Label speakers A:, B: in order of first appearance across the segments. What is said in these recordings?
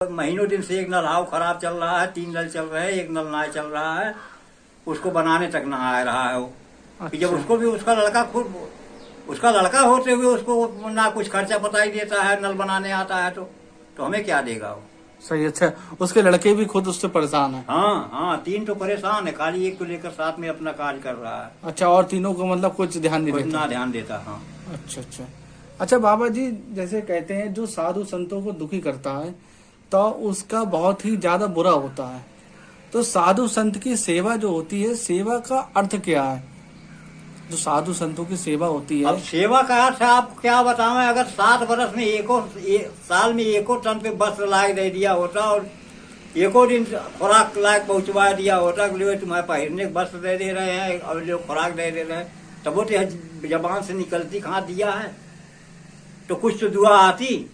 A: महीनों दिन से एक नल हाव खराब चल रहा है, 3 नल चल रहे हैं, एक नल ना चल रहा है, उसको बनाने तक ना आ रहा है वो। कि जब उसको भी उसका लड़का खुद उसका लड़का होते हुए उसको ना कुछ खर्चा पता ही देता है, नल बनाने आता है तो हमें क्या देगा वो।
B: सही। अच्छा, उसके लड़के भी खुद उससे परेशान है?
A: हाँ हाँ, 3 तो परेशान है, खाली एक को लेकर साथ में अपना कार्य कर रहा है।
B: अच्छा, और तीनों को मतलब कुछ ध्यान नहीं
A: कुछ
B: देता?
A: ना ध्यान देता। हाँ।
B: अच्छा अच्छा। अच्छा बाबा जी, जैसे कहते हैं जो साधु संतों को दुखी करता है तो उसका बहुत ही ज्यादा बुरा होता है। तो साधु संत की सेवा जो होती है, सेवा का अर्थ क्या है? जो साधु संतों की सेवा होती है,
A: अब सेवा का अर्थ आपको क्या बताऊं। अगर 7 बरस में साल में एको टन पे वस्त्र लायक दे दिया होता और एको दिन खुराक लायक पहुंचवा दिया होता, तुम्हारे पहिरने वस्त्र दे रहे हैं और जो खुराक दे रहे हैं, तब वो तो जबान से निकलती कहाँ दिया है, तो कुछ तो दुआ आती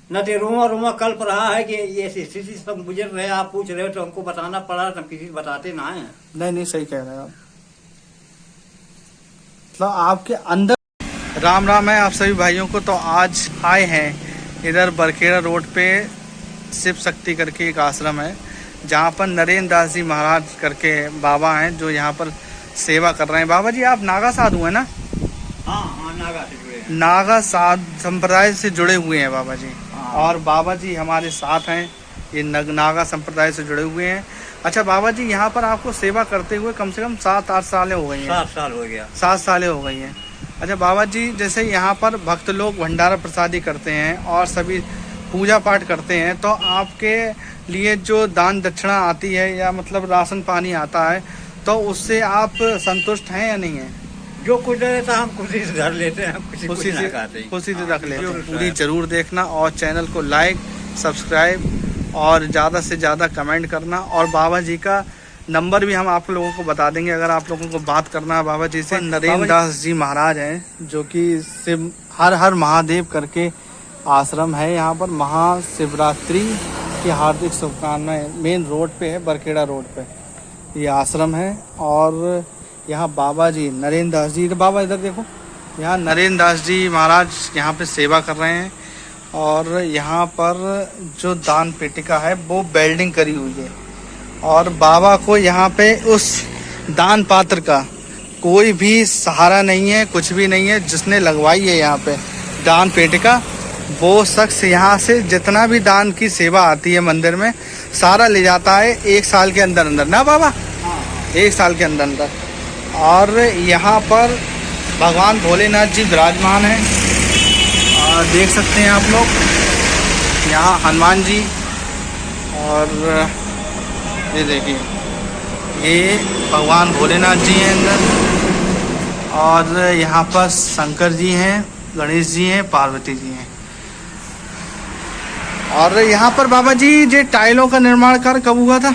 A: न। तो रोमा रोमा कल्प रहा है कि ये स्थिति सब गुजर रहे, आप पूछ रहे हो तो हमको बताना पड़ा, तो हम किसी को बताते ना है।
B: नहीं सही कह रहे हैं आप। मतलब आपके अंदर। राम राम है आप सभी भाइयों को। तो आज आए हैं इधर बरखेड़ा रोड पे शिव शक्ति करके एक आश्रम है, जहाँ पर नरेंद्र दास जी महाराज करके बाबा हैं जो यहाँ पर सेवा कर रहे हैं। बाबा जी आप नागा साधु हैं ना?
A: हाँ हाँ, नागा से जुड़े हैं।
B: नागा साधु संप्रदाय से जुड़े हुए हैं बाबा जी।
A: हाँ।
B: और बाबा जी हमारे साथ हैं, ये नागा संप्रदाय से जुड़े हुए हैं। अच्छा बाबा जी, यहाँ पर आपको सेवा करते हुए कम से कम 7-8 सालें हो गई हैं?
A: 7 साल हो गया।
B: 7 सालें हो गई हैं। अच्छा बाबा जी, जैसे यहाँ पर भक्त लोग भंडारा प्रसादी करते हैं और सभी पूजा पाठ करते हैं, तो आपके लिए जो दान दक्षिणा आती है या मतलब राशन पानी आता है, तो उससे आप संतुष्ट हैं या नहीं हैं?
A: जो कुछ रहता हम खुशी से धर लेते हैं,
B: खुशी से रख लेते हैं। पूरी
A: पूरी
B: जरूर देखना और चैनल को लाइक सब्सक्राइब और ज़्यादा से ज़्यादा कमेंट करना। और बाबा जी का नंबर भी हम आप लोगों को बता देंगे अगर आप लोगों को बात करना है बाबा जी से। नरेंद्र दास जी महाराज हैं जो कि शिव हर हर महादेव करके आश्रम है। यहाँ पर महाशिवरात्रि की हार्दिक शुभकामनाएं। मेन रोड पे है, बरखेड़ा रोड पे ये आश्रम है। और यहाँ बाबा जी नरेंद्र दास जी, बाबा इधर देखो, यहाँ नरेंद्र दास जी महाराज यहाँ पे सेवा कर रहे हैं। और यहाँ पर जो दान पेटिका है वो वेल्डिंग करी हुई है, और बाबा को यहाँ पे उस दान पात्र का कोई भी सहारा नहीं है, कुछ भी नहीं है। जिसने लगवाई है यहाँ पे दान पेटिका, वो शख्स यहाँ से जितना भी दान की सेवा आती है मंदिर में सारा ले जाता है 1 साल के अंदर अंदर ना बाबा? 1 साल के अंदर अंदर। और यहाँ पर भगवान भोलेनाथ जी विराजमान हैं, और देख सकते हैं आप लोग यहाँ हनुमान जी। और ये देखिए, ये भगवान भोलेनाथ जी हैं अंदर, और यहाँ पर शंकर जी हैं, गणेश जी हैं, पार्वती जी हैं। और यहाँ पर बाबा जी ये टाइलों का निर्माण कार्य कब हुआ था?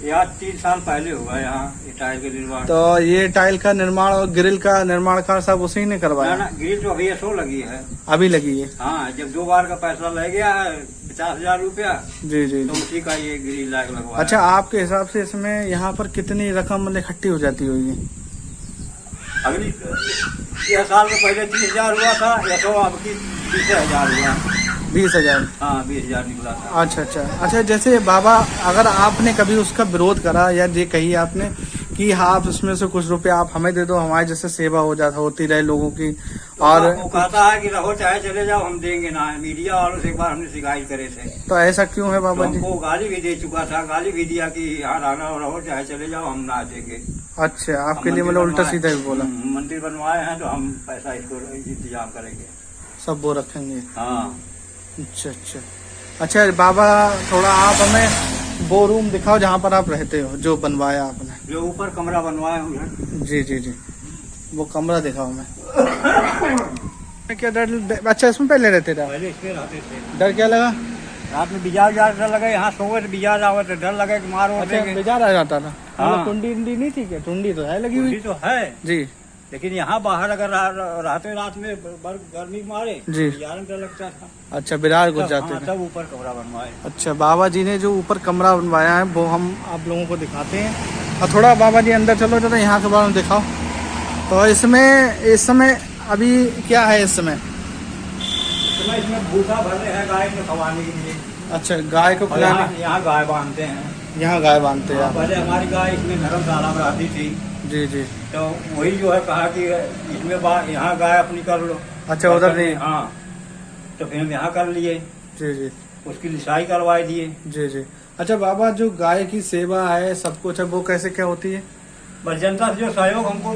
A: यार 3 साल पहले हुआ यहाँ ये टाइल के निर्माण।
B: तो ये टाइल का निर्माण और ग्रिल का निर्माण कार्य सब उसी ने करवाया?
A: ना, ग्रिल तो अभी ऐसो लगी है,
B: अभी लगी है।
A: हाँ, जब 2 बार का पैसा लग गया है 50,000 रुपया,
B: जी जी
A: तो
B: जी।
A: उसी का ये ग्रिल लगवाया।
B: अच्छा, आपके हिसाब से इसमें यहाँ पर कितनी रकम मतलब इकट्ठी हो जाती होगी?
A: अगली यह साल के पहले 30,000 हुआ था, या तो अब की 20,000 हुआ।
B: 20,000?
A: हाँ, 20,000 निकला था।
B: अच्छा अच्छा। अच्छा, जैसे बाबा अगर आपने कभी उसका विरोध करा या ये कही आपने कि हाँ आप इसमें से कुछ रुपए आप हमें दे दो, हमारी जैसे सेवा होती रहे लोगों की, और
A: वो कहता है कि रहो चाहे चले जाओ, हम देंगे ना। मीडिया वालों से एक बार हमने शिकायत करे थे,
B: तो ऐसा क्यों है बाबा जी?
A: हमको गाली भी दे चुका था, गाली भी दिया कि यहाँ रहना रहो चाहे चले जाओ, हम ना देंगे।
B: अच्छा, आपके लिए मतलब उल्टा सीधा ही बोला?
A: मंदिर बनवाए हैं तो हम पैसा इसको इंतजाम करेंगे,
B: सब वो रखेंगे।
A: हाँ।
B: अच्छा अच्छा। अच्छा बाबा, थोड़ा आप हमें वो रूम दिखाओ जहाँ पर आप रहते हो, जो बनवाया आपने,
A: जो ऊपर कमरा बनवाए हुए।
B: जी जी जी, वो कमरा दिखाओ मैं। क्या डर? अच्छा, इसमें पहले रहते थे?
A: पहले इसमें रहते थे।
B: डर क्या लगा?
A: रात में बिजार डर लगे, यहाँ सोए तो बिजार आवे तो डर लगे कि मार और
B: अच्छा,
A: देंगे।
B: बेजार आ जाता था?
A: हाँ।
B: टुंडी उंडी नहीं थी क्या? टुंडी तो है लगी हुई
A: तो है,
B: जी।
A: लेकिन यहाँ बाहर अगर रहते रात में गर्मी मारे
B: जी।
A: बिजार में डर लगता था।
B: अच्छा, बिरार घुस जाते थे?
A: तब ऊपर कमरा बनवाए।
B: अच्छा, बाबा जी ने जो ऊपर कमरा बनवाया है वो हम आप लोगों को दिखाते हैं। और थोड़ा बाबा जी अंदर चलो जरा, यहाँ के बारे में दिखाओ। तो इसमें इस समय अभी क्या है? इस समय
A: इसमें भूसा भर रहे हैं गाय में खवाने के लिए।
B: अच्छा, गाय को
A: और
B: खिलाने
A: यहाँ गाय बांधते हैं।
B: यहाँ गाय बांधते हैं आप?
A: पहले हमारी गाय इसमें धर्मशाला में आती थी,
B: जी जी।
A: तो वही जो है कहा कि इसमें यहाँ गाय अपनी कर लो।
B: अच्छा, उधर नहीं?
A: हाँ, तो फिर हम यहाँ कर लिए,
B: जी जी
A: उसकी लिसाई करवाई दिए।
B: जी जी। अच्छा बाबा, जो गाय की सेवा है सब कुछ है, वो कैसे क्या होती है?
A: बस जनता से जो सहयोग हमको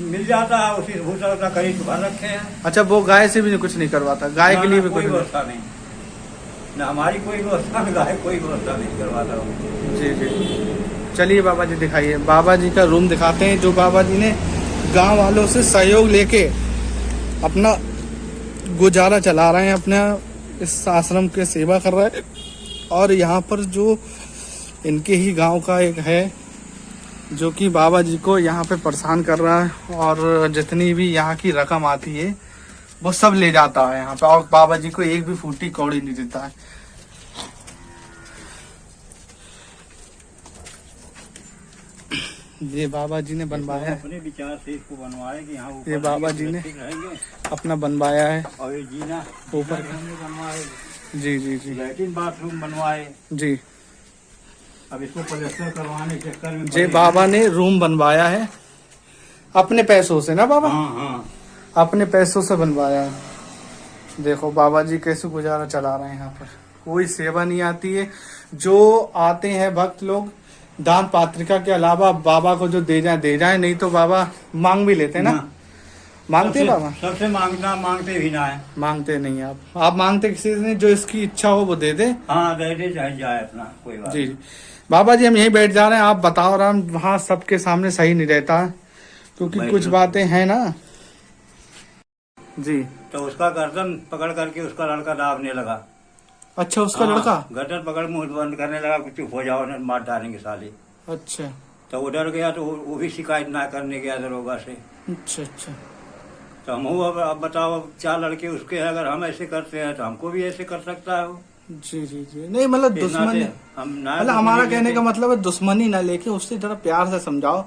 A: मिल जाता है उसी से भूसा करीब सुबह रखे हैं।
B: अच्छा, वो गाय से भी कुछ नहीं करवाता? गाय के लिए भी
A: कोई
B: कुछ
A: व्यवस्था नहीं, न हमारी कोई व्यवस्था, न गाय कोई व्यवस्था नहीं करवाता हूँ।
B: जी जी। चलिए बाबा जी दिखाइए, बाबा जी का रूम दिखाते हैं, जो बाबा जी ने गांव वालों से सहयोग लेके अपना गुजारा चला रहे हैं, अपना इस आश्रम के सेवा कर रहे हैं। और यहाँ पर जो इनके ही गांव का एक है जो कि बाबा जी को यहाँ पे परेशान कर रहा है, और जितनी भी यहाँ की रकम आती है वो सब ले जाता है यहाँ पे, और बाबा जी को एक भी फूटी कौड़ी नहीं देता है। ये बाबा जी ने बनवाया है,
A: अपने विचार से इसको बनवाए कि यहाँ
B: ये बाबा जी ने
A: रहेंगे
B: अपना बनवाया है।
A: और ये जीना
B: ऊपर
A: हमने बनवाए,
B: जी जी जी
A: लैट्रिन बाथरूम बनवाए।
B: जी।
A: अब इसको प्लास्टर करवाने के चक्कर में
B: जे बाबा ने रूम बनवाया है अपने पैसों से ना बाबा?
A: हाँ हाँ,
B: अपने पैसों से बनवाया है। देखो बाबा जी कैसे गुजारा चला रहे हैं, यहाँ पर कोई सेवा नहीं आती है। जो आते हैं भक्त लोग दान पात्रिका के अलावा बाबा को जो दे जाए, नहीं तो बाबा मांग भी लेते हैं ना? मांगते हैं बाबा?
A: सबसे मांगते भी ना है।
B: मांगते नहीं आप मांगते किसी से नहीं, जो इसकी इच्छा हो वो दे दे।
A: हाँ, दे दे चाहे जाए अपना, कोई बात
B: जी जी। बाबा जी हम यहीं बैठ जा रहे हैं, आप बताओ राम, वहाँ सबके सामने सही नहीं रहता है क्योंकि कुछ बातें हैं ना जी।
A: तो उसका गर्दन पकड़ करके उसका लड़का दाबने लगा।
B: अच्छा, उसका लड़का
A: गर्दन पकड़ मुंह बंद करने लगा कि चुप हो जाओ, मार डालेंगे साले।
B: अच्छा
A: तो वो डर गया, तो वो भी शिकायत ना करने गया दरोगा से।
B: अच्छा अच्छा।
A: तो हम अब बताओ, अब 4 लड़के उसके हैं, अगर हम ऐसे करते हैं तो हमको भी ऐसे कर सकता है वो।
B: जी जी जी। नहीं मतलब दुश्मनी, मतलब हमारा कहने का मतलब है दुश्मनी ना लेके उससे जरा प्यार से समझाओ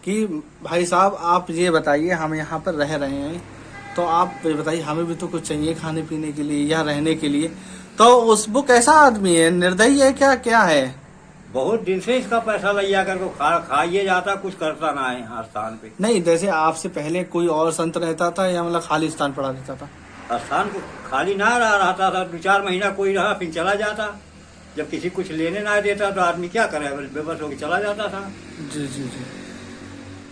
B: कि भाई साहब आप ये बताइए, हम यहाँ पर रह रहे हैं तो आप ये बताइए, हमें भी तो कुछ चाहिए खाने पीने के लिए या रहने के लिए। तो उस वो कैसा आदमी है, निर्दयी है क्या है?
A: बहुत दिन से इसका पैसा लिया करके खाइए जाता, कुछ करता ना है यहाँ स्थान पे।
B: नहीं, जैसे आपसे पहले कोई और संत रहता था या मतलब खाली स्थान पड़ा रहता था?
A: स्थान को खाली ना रहता था, 2-4 महीना कोई रहा फिर चला जाता। जब किसी कुछ लेने ना देता तो आदमी क्या करे, बेबस होकर चला जाता था।
B: जी जी जी।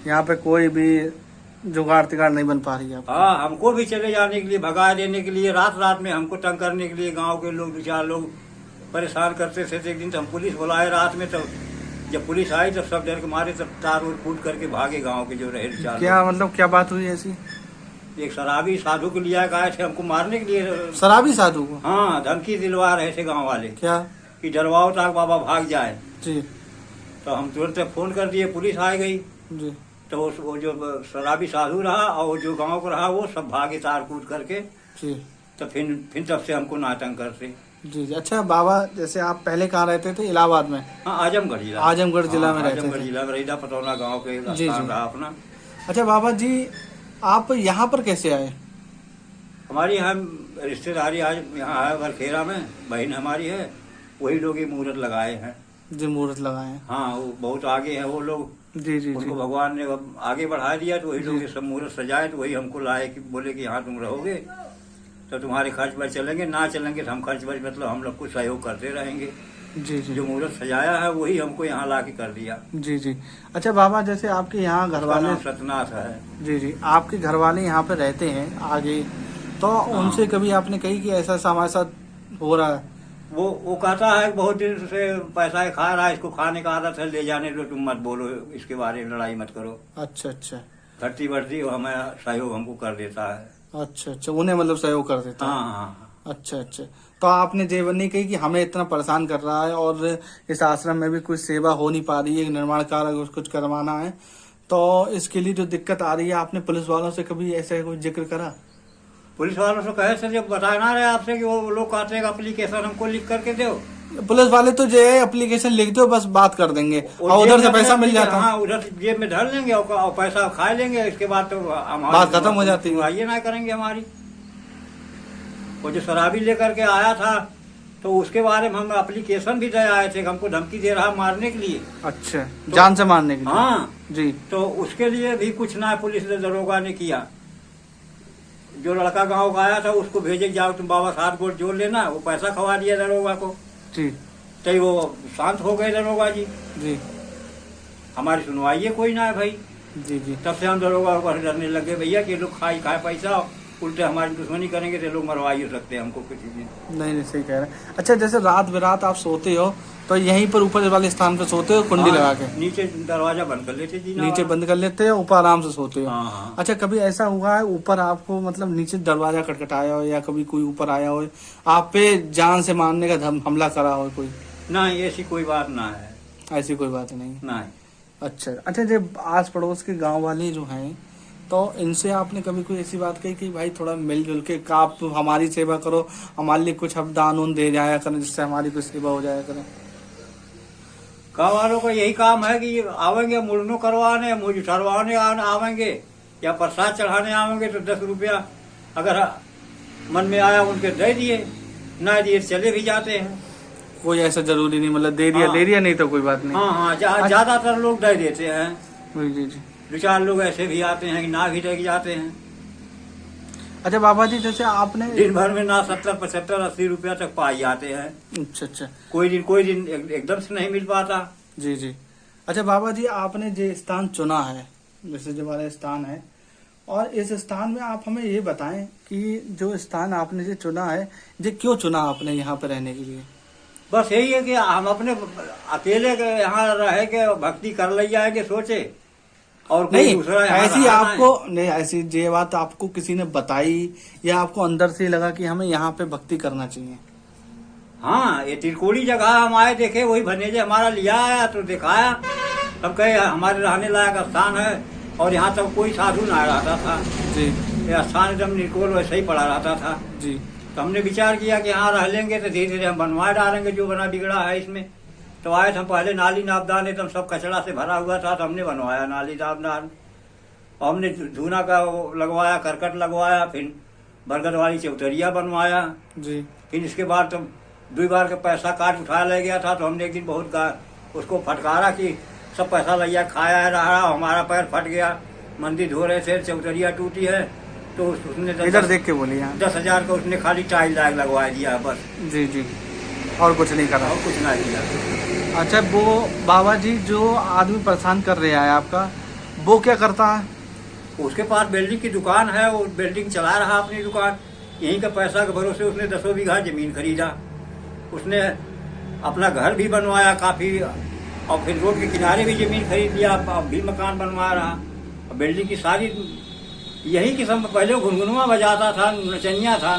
B: यहाँ पे कोई भी जुगाड़ तिगाड़ नहीं बन पा रही है?
A: हाँ, हमको भी चले जाने के लिए, भगा देने के लिए, रात में हमको तंग करने के लिए गांव के लोग 2-4 लोग परेशान करते थे। एक दिन तो हम पुलिस बुलाए रात में, तो जब पुलिस आई तो सब डर के मारे, तब तार उड़ कूद करके भागे गांव के जो रहे 2-4
B: क्या मतलब क्या बात हुई ऐसी?
A: एक शराबी साधु को लिया गए थे हमको मारने के लिए।
B: शराबी साधु को?
A: हाँ, धमकी दिलवा रहे थे गांव वाले।
B: क्या?
A: कि डरवाओ ताकि बाबा भाग जाए।
B: जी।
A: तो हम तुरंत फोन कर दिए, पुलिस आ गई।
B: जी।
A: तो वो जो शराबी साधु रहा और जो गांव को रहा वो सब भागे तार कूद करके।
B: जी।
A: तो फिर तब से हमको नाटंग करते।
B: जी जी। अच्छा बाबा, जैसे आप पहले कहाँ रहते थे? इलाहाबाद में?
A: हाँ, आजमगढ़ जिला।
B: आजमगढ़ जिला में रहते थे?
A: आजमगढ़ जिला में रहीदा पटौना गाँव के
B: जी
A: स्थान
B: जी
A: रहा अपना।
B: अच्छा बाबा जी, आप यहाँ पर कैसे आए?
A: हमारी यहाँ रिश्तेदारी आज यहाँ है वरखेरा में, बहन हमारी है, वही लोग ये मुहूर्त लगाए हैं।
B: जी, मुहूर्त लगाए हैं।
A: हाँ, वो बहुत आगे है वो लोग।
B: जी जी
A: उनको
B: जी।
A: भगवान ने आगे बढ़ा दिया, तो वही लोग ये सब मुहूर्त सजाए, तो वही हमको लाए कि बोले कि यहाँ तुम रहोगे तो तुम्हारे खर्च पर चलेंगे, ना चलेंगे तो हम खर्च पर मतलब हम लोग कुछ सहयोग करते रहेंगे।
B: जी जी।
A: जो मुहूर्त सजाया है वही हमको यहाँ ला के कर दिया।
B: जी जी। अच्छा बाबा, जैसे आपके यहाँ घर
A: उसका
B: वाले,
A: नाम सतनाथ है।
B: जी जी, आपके घर वाले यहाँ पे रहते हैं आगे, तो उनसे कभी आपने कही कि ऐसा ऐसा हमारे साथ हो रहा है?
A: वो कहता है बहुत दिन से पैसा खा रहा है, इसको खाने का आदत है, ले जाने दो, तुम मत बोलो इसके बारे में, लड़ाई मत करो।
B: अच्छा अच्छा।
A: घटती बढ़ती हमें सहयोग हमको कर देता है।
B: अच्छा अच्छा, उन्हें मतलब सहयोग कर देता है?
A: हाँ हाँ।
B: अच्छा अच्छा। तो आपने जेवन नहीं कही कि हमें इतना परेशान कर रहा है और इस आश्रम में भी कुछ सेवा हो नहीं पा रही है, निर्माण कार्य कुछ करवाना है, तो इसके लिए जो दिक्कत आ रही है, आपने पुलिस वालों से कभी ऐसा कोई जिक्र करा?
A: पुलिस वालों से कहे से जब बताना रहे आपसे कि वो लोग कहते हैं एप्लीकेशन हमको लिख करके दो।
B: पुलिस वाले तो जो है एप्लीकेशन लिख दो बस बात कर देंगे और उधर से पैसा मिल जाता है।
A: हाँ, उधर जेब में धर लेंगे और पैसा खा लेंगे, इसके बाद तो
B: बात खत्म हो जाती है।
A: आइए ना करेंगे हमारी। वो जो शराबी लेकर के आया था तो उसके बारे में हम एप्लीकेशन भी दे आए थे, हमको धमकी दे रहा मारने के लिए।
B: अच्छा, जान से मारने के लिए?
A: हाँ
B: जी।
A: तो उसके लिए भी कुछ ना पुलिस ने दरोगा ने किया। जो लड़का गांव का आया था उसको भेजे, जाओ तुम बाबा 7 गोट जोड़ लेना, वो पैसा खवा दिया दरोगा को।
B: जी।
A: तो वो शांत हो गए दरोगा जी।
B: जी।
A: हमारी सुनवाई कोई ना है भाई।
B: जी। जी।
A: तब से हम दरोगा को डरने लगे भैया कि लोग खाए पैसा, उल्टे हमारी दुश्मनी करेंगे तो लोग मरवा ही सकते हैं हमको किसी दिन।
B: नहीं सही कह रहे हैं। अच्छा, जैसे रात बेरात आप सोते हो तो यहीं पर ऊपर वाले स्थान पे सोते हो, कुंडी लगा के?
A: नीचे दरवाजा बंद कर लेते जी,
B: नीचे बंद कर लेते हो, ऊपर आराम से सोते हो?
A: हाँ।
B: अच्छा, कभी ऐसा हुआ है ऊपर आपको मतलब नीचे दरवाजा खटखटाया हो या कभी कोई ऊपर आया हो आप पे जान से मारने का हमला करा हो कोई?
A: नहीं, ऐसी कोई बात ना है।
B: ऐसी कोई बात नहीं?
A: नहीं।
B: अच्छा, जब आस पड़ोस के गांव वाले जो हैं तो इनसे आपने कभी कोई ऐसी बात कही कि भाई थोड़ा मिलजुल के आप हमारी सेवा करो, हमारे लिए कुछ अब दान उन दे जाया करें जिससे हमारी कुछ सेवा हो जाया करें?
A: गाँव वालों का यही काम है कि आवेंगे मुड़नो करवाने, मुझ ठरवाने आवेंगे या प्रसाद चढ़ाने आवेंगे तो 10 रुपया अगर मन में आया उनके दे दिए, ना दिए चले भी जाते हैं।
B: कोई ऐसा जरूरी नहीं, मतलब दे दिया
A: हाँ।
B: दे दिया, नहीं तो कोई बात नहीं।
A: हाँ, ज्यादातर लोग दे देते हैं।
B: जी।
A: 2-4 लोग ऐसे भी आते हैं कि ना भी दे जाते हैं।
B: अच्छा बाबा जी, जैसे आपने
A: दिन भर में ना 70, 75, 80 रुपया तक पाई जाते हैं।
B: अच्छा।
A: कोई दिन एकदम से नहीं मिल पाता।
B: जी। अच्छा बाबा जी, आपने जो स्थान चुना है, जैसे जो हमारा स्थान है, और इस स्थान में आप हमें ये बताएं कि जो स्थान आपने जो चुना है, जो क्यों चुना आपने यहाँ पे रहने के लिए?
A: बस यही है कि हम अपने अकेले के यहाँ रह के भक्ति कर ले जाएंगे सोचे, और कोई
B: नहीं
A: दूसरा यहाँ
B: ऐसी
A: रहा
B: आपको नहीं, ऐसी ये बात आपको किसी ने बताई या आपको अंदर से लगा कि हमें यहाँ पे भक्ति करना चाहिए?
A: हाँ, ये तिरकोड़ी जगह हम आए देखे, वही भनेजे हमारा लिया आया तो दिखाया, तब कहे हमारे रहने लायक स्थान है, और यहाँ तक कोई साधु ना रहता था
B: जी।
A: ये स्थान एकदम निर्कोल वैसे ही पड़ा रहता था
B: जी।
A: तो हमने विचार किया कि यहाँ रह लेंगे तो धीरे धीरे हम बनवा डालेंगे जो बना बिगड़ा है इसमें। तो आए हम पहले नाली नापदान एकदम सब कचरा से भरा हुआ था, तो हमने बनवाया नाली नापदान, और हमने धूना का लगवाया, करकट लगवाया, फिर बरगद वाली चौतरिया बनवाया
B: जी।
A: फिर इसके बाद तो 2 बार का पैसा काट उठा ले गया था, तो हमने एक दिन बहुत उसको फटकारा कि सब पैसा लिया खाया रहा, हमारा पैर फट गया, मंदिर धो रहे थे, चौतरिया टूटी है, तो उसने
B: इधर देख के बोलिए।
A: 10,000 का उसने खाली टाइल लाग लगवा दिया बस।
B: जी। और कुछ नहीं करा?
A: और कुछ ना किया।
B: अच्छा, वो बाबा जी जो आदमी परेशान कर रहा है आपका, वो क्या करता है?
A: उसके पास बिल्डिंग की दुकान है, वो बिल्डिंग चला रहा अपनी दुकान, यहीं का पैसा के भरोसे उसने 10 बीघा जमीन खरीदा, उसने अपना घर भी बनवाया काफी, और फिर रोड के किनारे भी जमीन खरीद लिया, अब भी मकान बनवा रहा। बिल्डिंग की सारी यही किस्म, पहले घुनघुनुआ बजाता था, नचनिया था,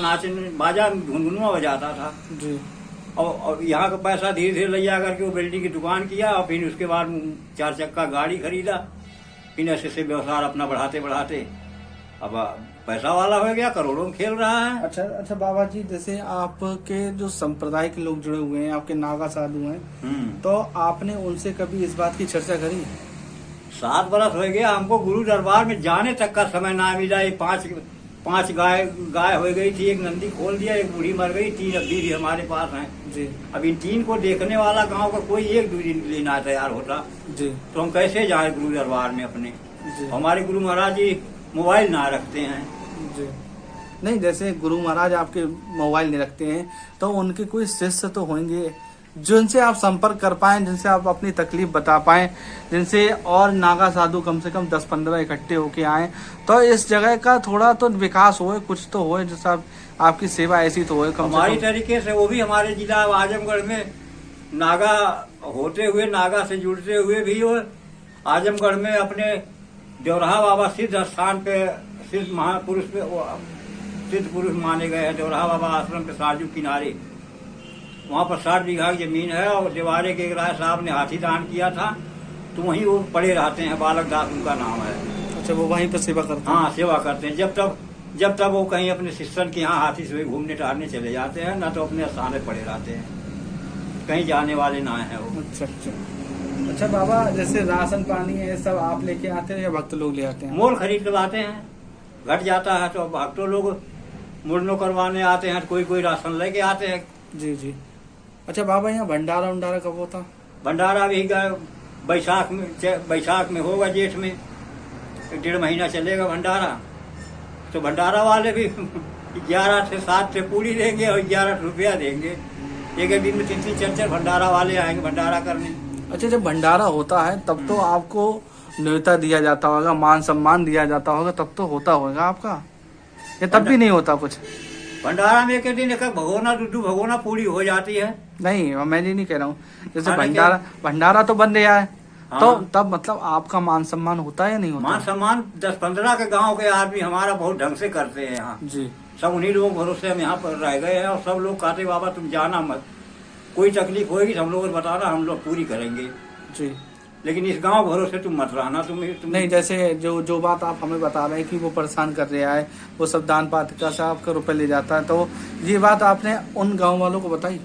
A: बाजा घुनघुनुआ बजाता था
B: जी।
A: और यहाँ का पैसा धीरे धीरे लिया करके वो बिल्डिंग की दुकान किया, और फिर उसके बाद 4 चक्का गाड़ी खरीदा, फिर ऐसे से व्यवसाय अपना बढ़ाते बढ़ाते अब पैसा वाला हो गया, करोड़ों में खेल रहा है।
B: अच्छा बाबा जी, जैसे आपके जो संप्रदाय के लोग जुड़े हुए हैं, आपके नागा साधु हैं, तो आपने उनसे कभी इस बात की चर्चा करी?
A: 7 बरस हो गया हमको गुरु दरबार में जाने तक का समय ना मिला। ये 5 गाय हो गई थी, एक नंदी खोल दिया, एक बूढ़ी मर गई, 3 अभी भी हमारे पास हैं जी। अब इन 3 को देखने वाला गांव का कोई 1-2 दिन के लिए ना तैयार होता जी, तो हम कैसे जाए गुरु दरबार में अपने? हमारे गुरु महाराज जी मोबाइल ना रखते हैं
B: जी। नहीं, जैसे गुरु महाराज आपके मोबाइल नहीं रखते हैं, तो उनके कोई शिष्य तो होंगे जिनसे आप संपर्क कर पाएं, जिनसे आप अपनी तकलीफ बता पाएं, जिनसे और नागा साधु कम से कम 10-15 इकट्ठे होके आए, तो इस जगह का थोड़ा तो विकास होए, कुछ तो होए, जैसा आपकी सेवा ऐसी तो होए
A: हमारी तरीके से। वो भी हमारे जिला आजमगढ़ में नागा होते हुए, नागा से जुड़ते हुए भी वो आजमगढ़ में अपने देवराहा बाबा सिद्ध स्थान पे, सिद्ध महापुरुष पे, सिद्ध पुरुष माने गए हैं। देवराहा बाबा आश्रम के साजू किनारे वहाँ पर 60 बीघा की जमीन है, और देवारे के राय साहब ने हाथी दान किया था, तो वहीं वो पड़े रहते हैं, बालक दास उनका नाम है।
B: अच्छा, वो वहीं पर सेवा करते हैं?
A: हाँ, सेवा करते हैं। जब तक वो कहीं अपने शिष्यन के यहाँ हाथी से घूमने टहलने चले जाते हैं, ना तो अपने स्थान में पड़े रहते हैं, कहीं जाने वाले ना है वो।
B: अच्छा बाबा, जैसे राशन पानी है सब आप लेके आते हैं या भक्त लोग ले आते हैं?
A: मोल खरीद कर लाते हैं, घट जाता है तो भक्तों लोग मुड़नो करवाने आते हैं, कोई राशन लेके आते हैं
B: जी। अच्छा बाबा, यहाँ भंडारा उंडारा कब होता?
A: भंडारा भी बैसाख में होगा, जेठ में 1.5 महीना चलेगा भंडारा। तो भंडारा वाले भी 11 से 7 से पूरी देंगे और 11 रुपया देंगे। एक दिन में 3-3 4-4 भंडारा वाले आएंगे भंडारा करने।
B: अच्छा, जब भंडारा होता है तब तो आपको न्योता दिया जाता होगा, मान सम्मान दिया जाता होगा, तब तो होता होगा आपका, या तब भी नहीं होता कुछ?
A: भंडारा में एक दिन एक भगोना 2 भगोना पूरी हो जाती है।
B: नहीं, मैं ये नहीं कह रहा हूँ, जैसे
A: हाँ,
B: भंडारा तो बन गया है,
A: हाँ।
B: तो तब मतलब आपका मान सम्मान होता है या नहीं होता?
A: मान सम्मान 10-15 के गांव के आदमी हमारा बहुत ढंग से करते हैं यहाँ
B: जी।
A: सब उन्हीं लोगों भरोसे हम यहाँ पर रह गए हैं। और सब लोग कहते बाबा तुम जाना मत, कोई तकलीफ होगी हम लोगों को बताना, हम लोग पूरी करेंगे
B: जी।
A: लेकिन इस गांव भरोसे तुम मत रहना। तुम
B: नहीं, जैसे जो बात आप हमें बता रहे हैं कि वो परेशान कर रहा है, वो सब दान पातिका से आपका रुपए ले जाता है, तो ये बात आपने उन गांव वालों को बताई?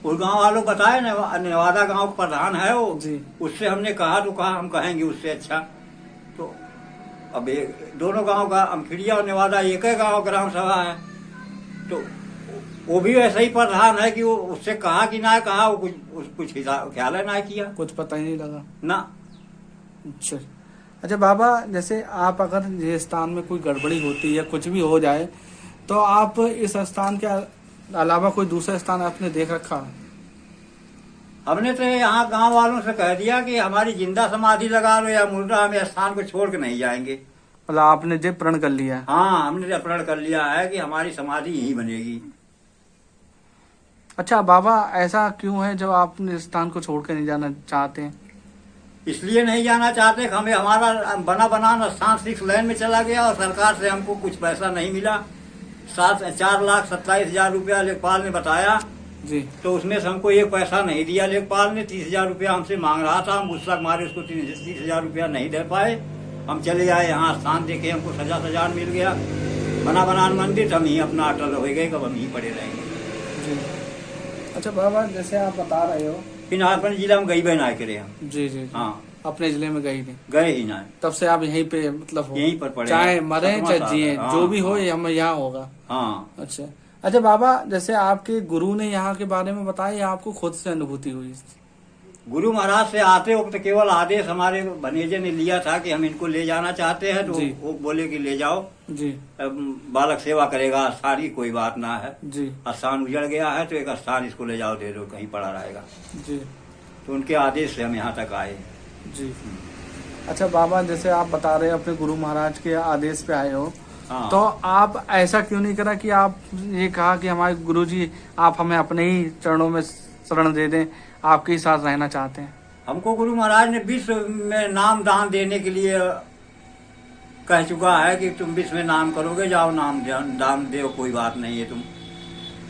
A: उस गांव वालों को बताया, नेवादा गांव का प्रधान है वो
B: जी।
A: उससे हमने कहा तो कहा हम कहेंगे उससे अच्छा। तो अब दोनों गांव का अमखिड़िया और नेवादा एक ही गांव ग्राम सभा है, तो वो भी ऐसा ही प्रधान है कि वो उससे कहा कि ना कहा, वो कुछ ख्याल ना किया,
B: कुछ पता ही नहीं लगा
A: ना।
B: अच्छा बाबा, जैसे आप अगर ये स्थान में कोई गड़बड़ी होती है, कुछ भी हो जाए, तो आप इस स्थान के अलावा कोई दूसरा स्थान आपने देख रखा?
A: हमने तो यहाँ गांव वालों से कह दिया कि हमारी जिंदा समाधि लगा लो या मुर्दा, हम स्थान को छोड़ के नहीं जाएंगे।
B: मतलब आपने जो प्रण कर लिया है?
A: हाँ, हमने प्रण कर लिया है कि हमारी समाधि यही बनेगी।
B: अच्छा बाबा, ऐसा क्यों है जब आप इस स्थान को छोड़ के नहीं जाना चाहते हैं?
A: इसलिए नहीं जाना चाहते कि हमें हमारा बना स्थान 6 लाइन में चला गया और सरकार से हमको कुछ पैसा नहीं मिला। 4,27,000 रुपया लेखपाल ने बताया
B: जी।
A: तो उसमें से हमको एक पैसा नहीं दिया। लेखपाल ने 30,000 रुपया हमसे मांग रहा था, हम गुस्सा मारे उसको 30,000 रुपया नहीं दे पाए। हम चले आए यहाँ स्थान देखे, हमको सजा मिल गया। बनान मंदिर हम ही अपना अटल हो गए, कब हम ही पड़े रहेंगे
B: जी। अच्छा बाबा, जैसे आप बता रहे हो
A: फिर अपने जिला में गई बहन आए करे हम।
B: जी जी।
A: हाँ,
B: अपने जिले में गई थी?
A: गए ही ना,
B: तब से आप यहीं पे मतलब हो?
A: यहीं पर पड़े,
B: चाहे मरे चाहे जिए,
A: हाँ,
B: जो भी हो
A: हाँ,
B: हम यहाँ होगा।
A: हाँ।
B: अच्छा बाबा, जैसे आपके गुरु ने यहाँ के बारे में बताया या आपको खुद से अनुभूति हुई?
A: गुरु महाराज से आते वक्त केवल आदेश हमारे भनेजे ने लिया था कि हम इनको ले जाना चाहते हैं, तो वो बोले कि ले जाओ
B: जी,
A: बालक सेवा करेगा, सारी कोई बात ना है
B: जी।
A: स्थान उजड़ गया है तो एक स्थान इसको ले जाओ, दे दो, कहीं पड़ा रहेगा
B: जी।
A: तो उनके आदेश से हम यहाँ तक आए
B: जी। अच्छा बाबा, जैसे आप बता रहे हो अपने गुरु महाराज के आदेश पे आए हो,
A: हाँ।
B: तो आप ऐसा क्यों नहीं करा कि आप ये कहा कि हमारे गुरुजी आप हमें अपने ही चरणों में शरण दे दें, आपके ही साथ रहना चाहते हैं?
A: हमको गुरु महाराज ने विश्व में नाम दान देने के लिए कह चुका है कि तुम विश्व में नाम करोगे, जाओ नाम दान दो, कोई बात नहीं है, तुम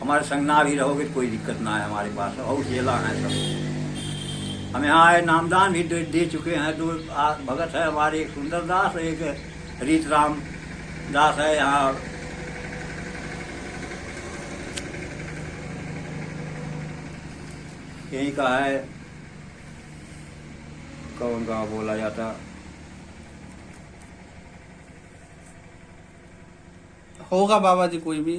A: हमारे संग ना भी रहोगे कोई दिक्कत ना है हमारे पास, और चेला है सब। हम यहाँ आए, नामदान भी दे चुके हैं। 2 भगत है हमारे, एक सुंदर दास, एक रीतराम दास है यहाँ। यही का है, कौन गाँव बोला जाता,
B: होगा बाबा जी कोई भी।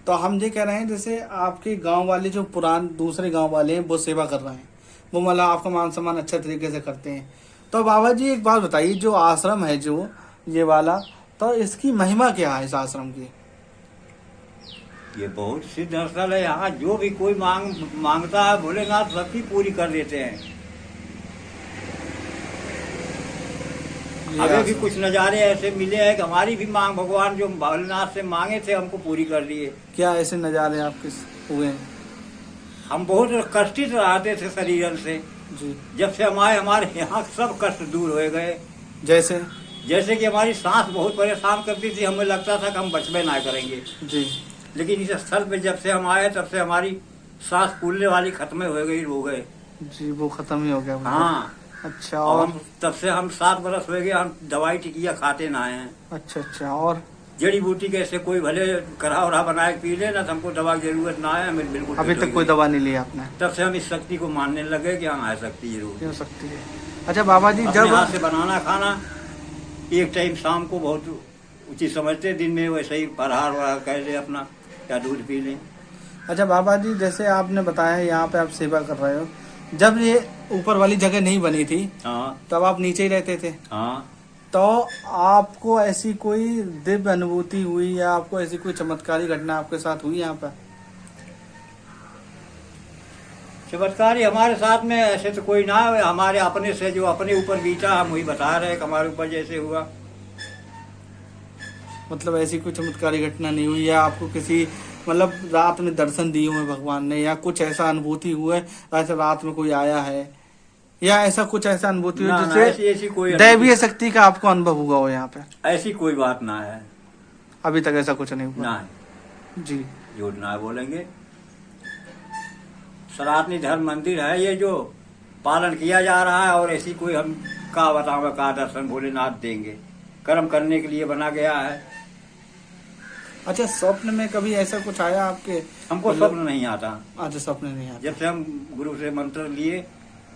B: तो हम ये कह रहे हैं, जैसे आपके गांव वाले जो दूसरे गांव वाले हैं वो सेवा कर रहे हैं, वो मतलब आपका मान सम्मान अच्छे तरीके से करते हैं। तो बाबा जी एक बात बताइए, जो आश्रम है जो ये वाला, तो इसकी महिमा क्या है इस आश्रम की?
A: ये बहुत सिद्ध स्थल है। यहाँ जो भी कोई मांगता है भोलेनाथ सबकी पूरी कर देते हैं। अभी भी कुछ नज़ारे ऐसे मिले हैं कि हमारी भी मांग भगवान जो भोलेनाथ से मांगे थे हमको पूरी कर दिए।
B: क्या ऐसे नज़ारे आपके हुए हैं?
A: हम बहुत कष्टित रहते थे शरीर से
B: जी।
A: जब से हम आए, हमारे यहाँ सब कष्ट दूर हो गए। जैसे कि हमारी सांस बहुत परेशान करती थी, हमें लगता था कि हम बचबे ना करेंगे
B: जी,
A: लेकिन इस स्थल पे जब से हम आए तब से हमारी सांस फूलने वाली खत्म हो गए
B: जी, वो खत्म ही हो गया।
A: हाँ।
B: अच्छा,
A: और तब से हम 7 बरस हो गए, हम दवाई टिकिया खाते ना हैं।
B: अच्छा, और
A: जड़ी बूटी कैसे कोई भले करा उरा बनाए पी ले ना, तो हमको दवा की जरूरत ना है, हमें बिल्कुल।
B: अभी तक कोई दवा नहीं ली आपने?
A: तब से हम इस शक्ति को मानने लगे कि हाँ शक्ति जरूर
B: हो सकती है। अच्छा बाबा जी, जब
A: हाथ से बनाना खाना एक टाइम शाम को बहुत उचित समझते, दिन में वैसे ही फलहार वहार कर ले अपना, या दूध पी लें।
B: अच्छा बाबा जी, जैसे आपने बताया यहाँ पे आप सेवा कर रहे हो, जब ये ऊपर वाली जगह नहीं बनी थी
A: हाँ
B: तब आप नीचे ही रहते थे,
A: हाँ।
B: तो आपको ऐसी कोई दिव्य अनुभूति हुई या आपको ऐसी कोई चमत्कारी घटना आपके साथ हुई यहाँ पर?
A: चमत्कारी हमारे साथ में ऐसे तो कोई ना है, हमारे अपने से जो अपने ऊपर बीता हम वही बता रहे हैं कि हमारे ऊपर जैसे हुआ।
B: मतलब ऐसी कोई चमत्कारी घटना नहीं हुई या आपको किसी मतलब रात में दर्शन दिए हुए भगवान ने, या कुछ ऐसा अनुभूति हुआ है ऐसा रात में कोई आया है, या ऐसा कुछ ऐसा अनुभूति हुई
A: ना, ना,
B: जिससे
A: ऐसी कोई
B: दैवीय शक्ति का आपको अनुभव हुआ हो यहाँ पे?
A: ऐसी कोई बात ना है,
B: अभी तक ऐसा कुछ नहीं हुआ
A: ना
B: जी।
A: झूठ ना बोलेंगे। सनातनी धर्म मंदिर है ये जो पालन किया जा रहा है, और ऐसी कोई हम का बताओ का दर्शन भोलेनाथ देंगे, कर्म करने के लिए बना गया है।
B: अच्छा, स्वप्न में कभी ऐसा कुछ आया आपके?
A: हमको स्वप्न नहीं आता।
B: अच्छा, स्वप्न नहीं आता।
A: जब से हम गुरु से मंत्र लिए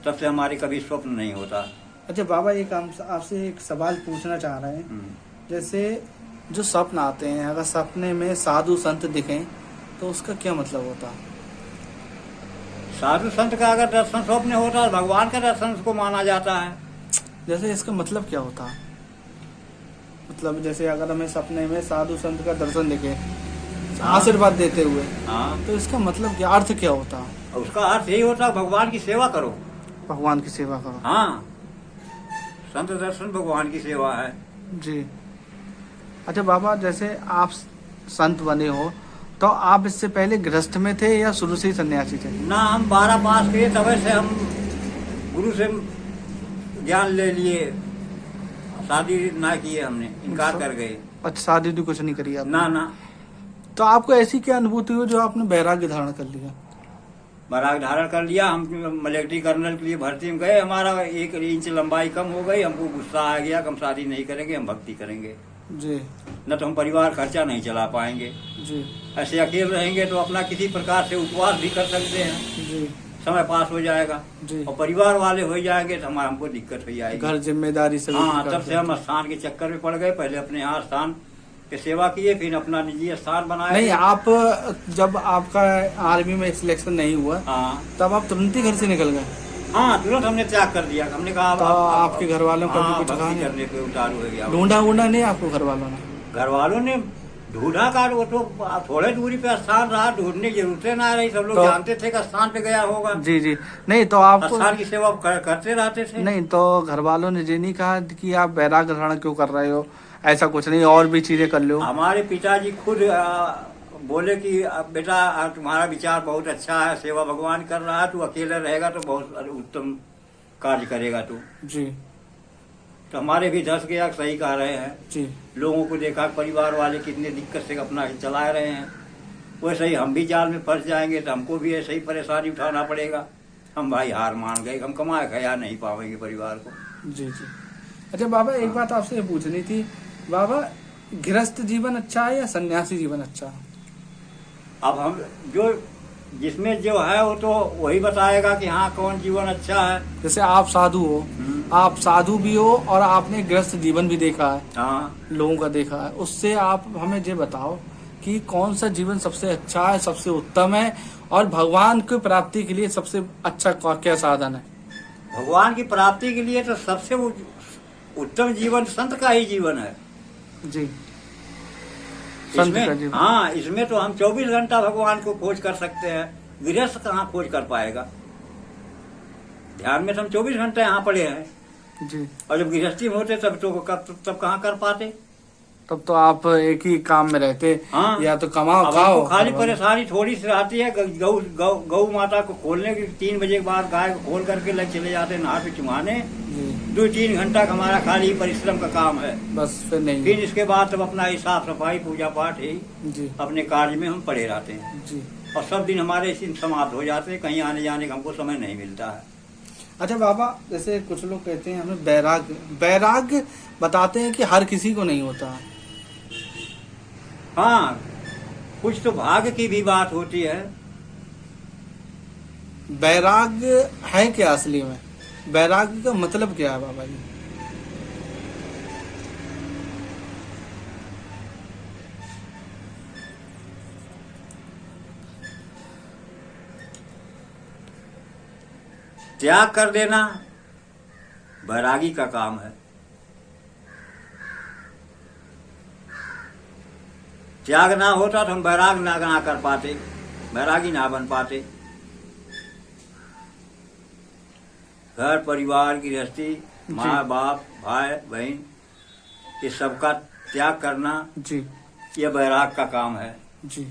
A: तब से हमारे कभी स्वप्न नहीं होता।
B: अच्छा बाबा, एक आपसे एक सवाल पूछना चाह रहे हैं, जैसे जो स्वप्न आते हैं, अगर सपने में साधु संत दिखें तो उसका क्या मतलब होता है?
A: साधु संत का अगर दर्शन स्वप्न होता है, भगवान का दर्शन उसको माना जाता है।
B: जैसे इसका मतलब क्या होता है? मतलब जैसे अगर हमें सपने में साधु संत का दर्शन दिखे आशीर्वाद देते हुए,
A: हाँ,
B: तो इसका मतलब क्या, अर्थ क्या होता है?
A: उसका अर्थ यही होता है भगवान की सेवा करो,
B: भगवान की सेवा करो।
A: हाँ, संत दर्शन भगवान की सेवा है
B: जी। अच्छा बाबा, जैसे आप संत बने हो तो आप इससे पहले गृहस्थ में थे या शुरू से ही सन्यासी थे?
A: ना, हम 12 पास किए तब से हम गुरु से ज्ञान ले लिए, शादी ना किए, हमने इनकार कर गए।
B: अच्छा, शादी भी कुछ नहीं करी आपने?
A: ना ना।
B: तो आपको ऐसी क्या अनुभूति हुई जो आपने वैराग्य धारण कर लिया?
A: वैराग्य धारण कर लिया। हम मिलिट्री कर्नल के लिए भर्ती में गए, हमारा 1 इंच लंबाई कम हो गई, हमको गुस्सा आ गया कि हम शादी नहीं करेंगे, हम भक्ति करेंगे
B: जी।
A: न तो हम परिवार खर्चा नहीं चला पाएंगे
B: जी
A: ऐसे अकेले रहेंगे तो अपना किसी प्रकार से उपवास भी कर सकते हैं,
B: जी
A: समय पास हो जाएगा।
B: जी।
A: और परिवार वाले हो जाएंगे तो हमारा हमको दिक्कत हो जाएगी,
B: घर जिम्मेदारी से।
A: हाँ, तब से हम स्थान के चक्कर में पड़ गए। पहले अपने यहाँ स्थान की सेवा किए, फिर अपना निजी स्थान बनाया।
B: नहीं, आप जब आपका आर्मी में सिलेक्शन नहीं हुआ,
A: हाँ
B: तब आप तुरंत ही घर से निकल गए?
A: हाँ, तुरंत हमने त्याग कर दिया। हमने कहा
B: तो आपके घर वालों का भी कुछ कहा
A: भक्ति
B: नहीं?
A: करने पे उतारू हो गया।
B: ढूंढा नहीं आपको घर वालों ने?
A: घर वालों ने ढूंढा का, वो तो थोड़े दूरी पे स्थान रहा, ढूंढने की जरूरत ना रही, सब लोग
B: तो
A: जानते थे कि स्थान पे गया होगा।
B: जी जी। नहीं तो आपको
A: स्थान की सेवा करते रहते थे।
B: नहीं तो घर वालों ने ये नहीं कहा कि आप वैराग्य धारण क्यों कर रहे हो? ऐसा कुछ नहीं, और भी चीजें कर लो।
A: हमारे पिताजी खुद बोले कि बेटा तुम्हारा विचार बहुत अच्छा है, सेवा भगवान कर रहा है, तू अकेले रहेगा तो बहुत उत्तम कार्य करेगा तू।
B: जी।
A: तो हमारे भी धस गया, सही कह रहे हैं।
B: जी।
A: लोगों को देखा परिवार वाले कितने दिक्कत से अपना चला रहे हैं, वैसे ही हम भी जाल में फंस जाएंगे तो हमको भी ऐसे ही परेशानी उठाना पड़ेगा। हम भाई हार मान गए, हम कमाए खया नहीं पाएंगे परिवार को।
B: जी जी। अच्छा बाबा, एक बात आपसे ये पूछनी थी, बाबा गृहस्थ जीवन अच्छा है या सन्यासी जीवन अच्छा है?
A: अब हम जो जिसमें जो है वो तो वही बताएगा कि हाँ कौन जीवन अच्छा है।
B: जैसे आप साधु हो, आप साधु भी हो और आपने गृहस्थ जीवन भी देखा है,
A: हाँ,
B: लोगों का देखा है, उससे आप हमें ये बताओ कि कौन सा जीवन सबसे अच्छा है, सबसे उत्तम है, और भगवान की प्राप्ति के लिए सबसे अच्छा क्या साधन है?
A: भगवान की प्राप्ति के लिए तो सबसे उत्तम जीवन संत का ही जीवन है
B: जी। संत का
A: इसमें,
B: जीवन।
A: हाँ, इसमें तो हम 24 घंटा भगवान को खोज कर सकते हैं, गृहस्थ कहाँ खोज कर पाएगा। ध्यान में तो हम 24 घंटे यहाँ पड़े हैं
B: जी।
A: और जब गृहस्थी में होते तब कहाँ कर पाते।
B: तब तो आप एक ही काम में रहते,
A: हाँ,
B: या तो कमाओ
A: अब
B: खाओ।
A: हमको खाली परेशानी थोड़ी सी आती है। गौ माता को खोलने की 3 बजे के बाद गाय को खोल करके लग चले जाते नहा पे चुमाने। 2-3 घंटा का हमारा खाली परिश्रम का काम है,
B: बस, फिर नहीं।
A: फिर इसके बाद तब अपना साफ सफाई पूजा पाठ ही
B: जी।
A: अपने कार्य में हम पड़े रहते हैं
B: जी।
A: और सब दिन हमारे इसी समाप्त हो जाते हैं, कहीं आने जाने का हमको समय नहीं मिलता है।
B: अच्छा बाबा, जैसे कुछ लोग कहते हैं हमें वैराग्य बताते हैं कि हर किसी को नहीं होता।
A: हाँ, कुछ तो भाग्य की भी बात होती है।
B: वैराग्य है क्या असली में? वैराग्य का मतलब क्या है बाबा जी?
A: त्याग कर देना बैरागी का काम है। त्याग ना होता तो हम बैराग ना कर पाते, बैरागी ना बन पाते। घर परिवार गृहस्थी, माँ बाप भाई बहन, ये सबका त्याग करना
B: जी,
A: ये बैराग का काम है
B: जी।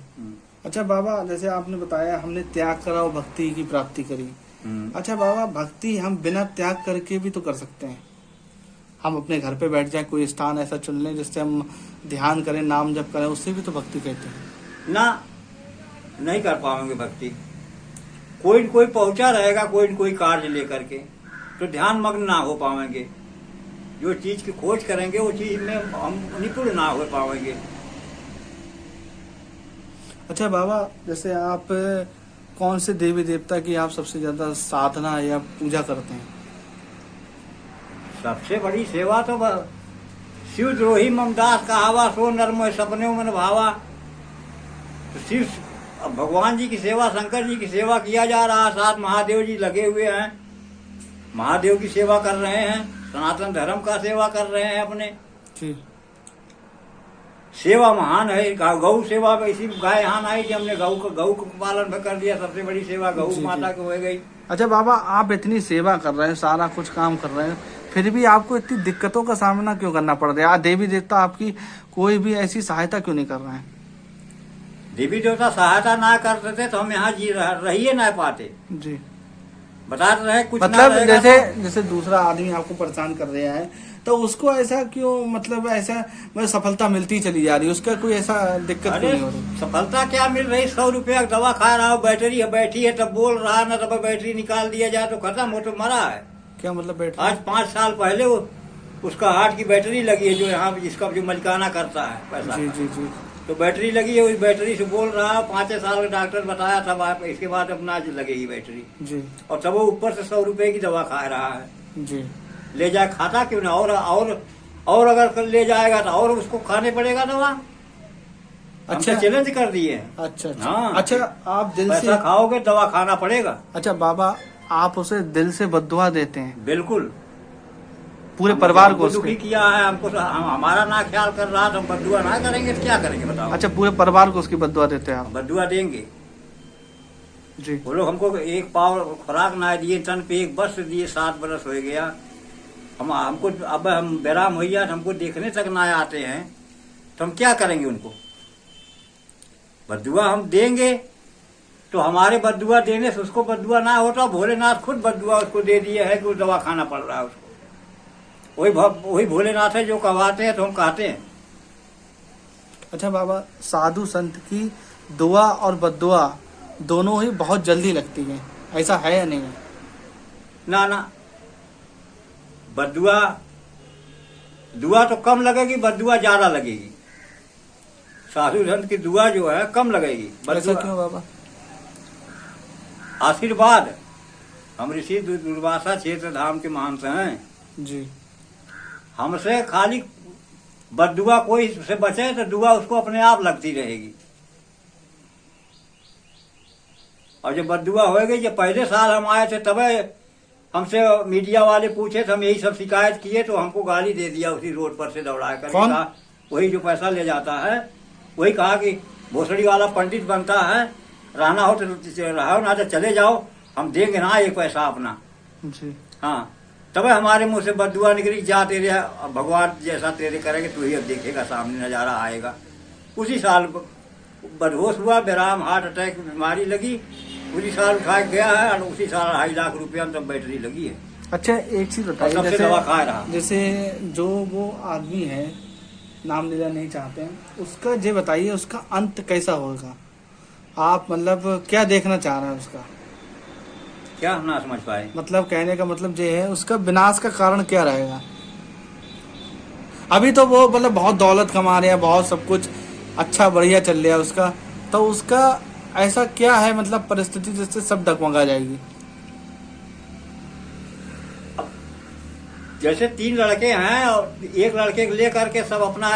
B: अच्छा बाबा, जैसे आपने बताया हमने त्याग करा और भक्ति की प्राप्ति करी। अच्छा बाबा, भक्ति हम बिना त्याग करके भी तो कर सकते हैं। हम अपने घर पे बैठ जाए, कोई स्थान ऐसा चुन लें जिससे हम ध्यान करें, नाम जप करें, उससे भी तो भक्ति कहते हैं
A: ना। नहीं कर पाएंगे भक्ति। कोई न कोई पहुंचा रहेगा, कोई न कोई कार्य लेकर के, तो ध्यान मग्न ना हो पाएंगे। जो चीज की खोज करेंगे वो चीज में हम निपुण ना हो पाएंगे।
B: अच्छा बाबा, जैसे आप कौन से देवी देवता की आप सबसे ज्यादा साधना या पूजा करते हैं?
A: सबसे बड़ी सेवा तो शिव द्रोही ममदास कहावा, सो नरमोय सपने मन भावा। तो शिव भगवान जी की सेवा, शंकर जी की सेवा किया जा रहा है, साथ महादेव जी लगे हुए हैं, महादेव की सेवा कर रहे हैं, सनातन धर्म का सेवा कर रहे हैं अपने
B: जी।
A: सेवा महान है। गौ सेवा इसी गाय यहाँ आई थी, हमने गौ को पालन भी कर दिया। सबसे बड़ी सेवा गौ माता की हो गई।
B: अच्छा बाबा, आप इतनी सेवा कर रहे हैं, सारा कुछ काम कर रहे हैं, फिर भी आपको इतनी दिक्कतों का सामना क्यों करना पड़ रहा है? देवी देवता आपकी कोई भी ऐसी सहायता क्यों नहीं कर रहे हैं?
A: देवी देवता सहायता ना करते थे तो हम यहाँ रहिए ना पाते
B: जी।
A: बता रहे कुछ
B: मतलब
A: ना
B: जैसे दूसरा आदमी आपको परेशान कर रहा है, तो उसको ऐसा क्यों, मतलब ऐसा मतलब सफलता मिलती चली जा रही है, उसका कोई ऐसा दिक्कत क्यों नहीं हो रही?
A: सफलता क्या मिल रही? 100 रुपया दवा खा रहा हो, बैटरी है बैठी है तब बोल रहा, ना तब बैटरी निकाल दिया जाए तो खत्म हो, तो मरा है।
B: क्या मतलब बैटरी?
A: आज 5 साल पहले उसका हार्ट की बैटरी लगी है, जो यहाँ जिसका जो मलिकाना करता है पैसा।
B: जी जी जी।
A: तो बैटरी लगी है, उस बैटरी से बोल रहा है। 5 साल का डॉक्टर बताया तब आप इसके बाद अपना लगेगी बैटरी
B: जी।
A: और तब वो ऊपर से 100 रुपए की दवा खा रहा है।
B: जी।
A: ले जाए खाता क्यों ना? और अगर ले जाएगा तो और उसको खाने पड़ेगा दवा। अच्छा, चैलेंज कर दिए।
B: अच्छा अच्छा।
A: हाँ,
B: अच्छा, आप दिल
A: पैसा
B: से
A: खाओगे दवा खाना पड़ेगा।
B: अच्छा बाबा, आप उसे दिल से बद्दुआ देते हैं?
A: बिल्कुल।
B: पूरे परिवार को
A: दुखी किया है हमको, हमारा ना ख्याल कर रहा तो हम बद्दुआ ना करेंगे तो क्या करेंगे बताओ?
B: अच्छा, पूरे परिवार को उसकी बद्दुआ देते हैं आप?
A: बद्दुआ देंगे
B: जी।
A: वो लोग। हमको एक पाव खुराक ना दिए, तन पे एक बस दिए, 7 बरस हो गया। हमको अब हम बेराम हो गया, हमको देखने तक ना आते हैं, तो हम क्या करेंगे उनको? बद्दुआ हम देंगे तो हमारे बद्दुआ देने से उसको बद्दुआ ना होता। भोलेनाथ खुद बद्दुआ उसको दे दिए है कि वो दवा खाना पड़ रहा है उसको। वही भोलेनाथ है जो कहवाते हैं तो हम कहते हैं।
B: अच्छा बाबा, साधु संत की दुआ और बद्दुआ दोनों ही बहुत जल्दी लगती है, ऐसा है या नहीं?
A: ना ना, दुआ तो कम लगेगी, बद्दुआ ज्यादा लगेगी। साधु संत की दुआ जो है कम लगेगी।
B: ऐसा क्यों बाबा?
A: आशीर्वाद। हम ऋषि दुर्वासा क्षेत्र धाम के महंत हैं
B: जी।
A: हमसे खाली बद्दुआ कोई से बचे तो दुआ उसको अपने आप लगती रहेगी। और जब बद्दुआ हो गई, जब पहले साल हम आए थे तब हमसे मीडिया वाले पूछे तो हम यही सब शिकायत किए, तो हमको गाली दे दिया उसी रोड पर से दौड़ा कर। कहा वही जो पैसा ले जाता है, वही कहा कि भोसड़ी वाला पंडित बनता है, रहना हो तो रहो, ना तो चले जाओ, हम देंगे ना एक पैसा अपना
B: जी।
A: हाँ, तब हमारे मुंह से बद्दुआ निकली, जा तेरे भगवान जैसा तेरे करेंगे तू ही अब देखेगा, सामने नजारा आएगा। उसी साल बदहोश हुआ, बेराम हार्ट अटैक बीमारी लगी, उसी साल उठा गया है और उसी साल 2.5 लाख रुपया तब बैटरी लगी है।
B: अच्छा, एक चीज बताइए,
A: सबसे दवा खा रहा।
B: जैसे जो वो आदमी है, नाम लेना नहीं चाहते हैं, उसका ये बताइए उसका अंत कैसा होगा? आप मतलब क्या देखना चाह रहे हैं उसका?
A: क्या हम ना समझ पाए? मतलब
B: कहने का मतलब ये है, उसका विनाश का कारण क्या रहेगा? अभी तो वो मतलब बहुत दौलत कमा रहे हैं, बहुत सब कुछ अच्छा बढ़िया चल रहा है उसका, तो उसका ऐसा क्या है मतलब परिस्थिति जिससे सब डगमगा जाएगी?
A: जैसे 3 लड़के हैं और एक लड़के को लेकर के सब अपना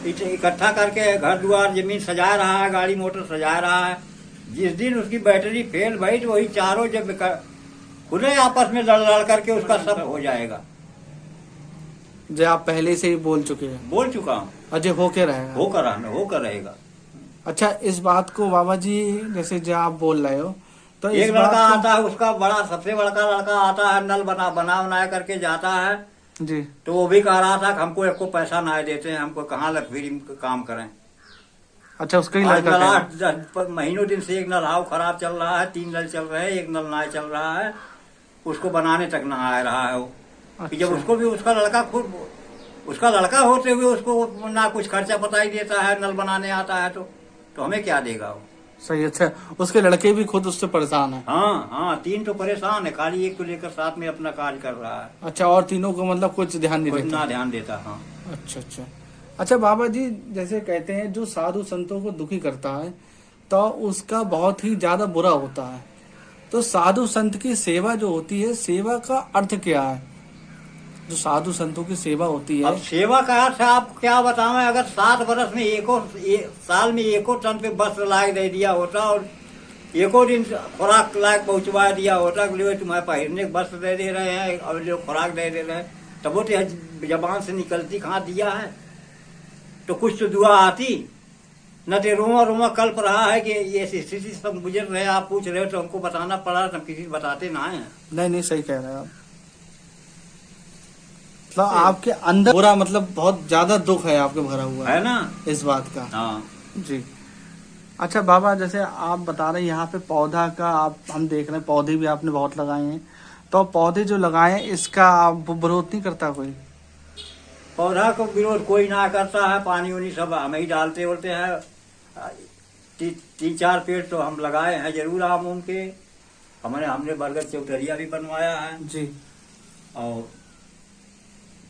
A: इकट्ठा करके घर द्वार जमीन सजा रहा है, गाड़ी मोटर सजा रहा है। जिस दिन उसकी बैटरी फेल भई तो वही चारों जब खुले आपस में लड़ लड़ करके उसका सब हो जाएगा।
B: जो आप पहले से ही बोल चुके हैं।
A: बोल चुका हूँ,
B: अजय होके रहेगा।
A: होकर रहेगा।
B: अच्छा, इस बात को बाबा जी जैसे जो आप बोल रहे हो, तो
A: एक लड़का आता है, उसका बड़ा सबसे बड़का लड़का आता है, नल बना करके जाता है
B: जी।
A: तो वो भी कह रहा था कि हमको एको पैसा ना देते हैं, हमको कहाँ लकड़ी काम करें।
B: अच्छा, उसका ही लड़का
A: महीनों दिन से एक नल हाव खराब चल रहा है, 3 नल चल रहे हैं, एक नल ना चल रहा है, उसको बनाने तक ना आ रहा है वो।
B: अच्छा।
A: जब उसको भी उसका लड़का होते हुए उसको ना कुछ खर्चा पता ही देता है, नल बनाने आता है तो हमें क्या देगा वो।
B: सही। अच्छा, उसके लड़के भी खुद उससे परेशान है।
A: हाँ, 3 तो परेशान है, खाली एक को लेकर साथ में अपना कार्य कर रहा है।
B: अच्छा, और तीनों को मतलब कुछ ध्यान नहीं देता?
A: ना ध्यान देता। हाँ।
B: अच्छा। अच्छा बाबा जी, जैसे कहते हैं जो साधु संतों को दुखी करता है तो उसका बहुत ही ज्यादा बुरा होता है। तो साधु संत की सेवा जो होती है, सेवा का अर्थ क्या है? जो साधु संतों की सेवा होती है,
A: अब सेवा का अर्थ आप क्या बतावें। अगर 7 बरस में साल में एको टन पे वस्त्र लायक दे दिया होता और एको दिन खुराक लायक पहुंचवा दिया होता कि लो तुम्हारे पहनने वस्त्र दे रहे हैं और जो खुराक दे रहे हैं, तब वो तो जबान से निकलती कहाँ दिया है, तो कुछ तो दुआ आती न। तो रोमा कल्प रहा है कि ये स्थिति सब गुजर रहे, आप पूछ रहे हो तो हमको बताना पड़ा, तो हम किसी को बताते ना है।
B: नहीं सही कह रहे हैं आप। मतलब आपके अंदर पूरा मतलब बहुत ज्यादा दुख है आपके भरा हुआ
A: है ना
B: इस बात का।
A: हाँ
B: जी। अच्छा बाबा, जैसे आप बता रहे हैं यहाँ पे पौधा का हम देख रहे हैं, पौधे भी आपने बहुत लगाए हैं, तो पौधे जो लगाए हैं इसका आप विरोध नहीं करता कोई?
A: पौधा को विरोध कोई ना करता है, पानी उनी सब हम ही डालते होते हैं। 3-4 पेड़ तो हम लगाए हैं जरूर आम उम के। हमने बरगद चौतरिया भी बनवाया है
B: जी।
A: और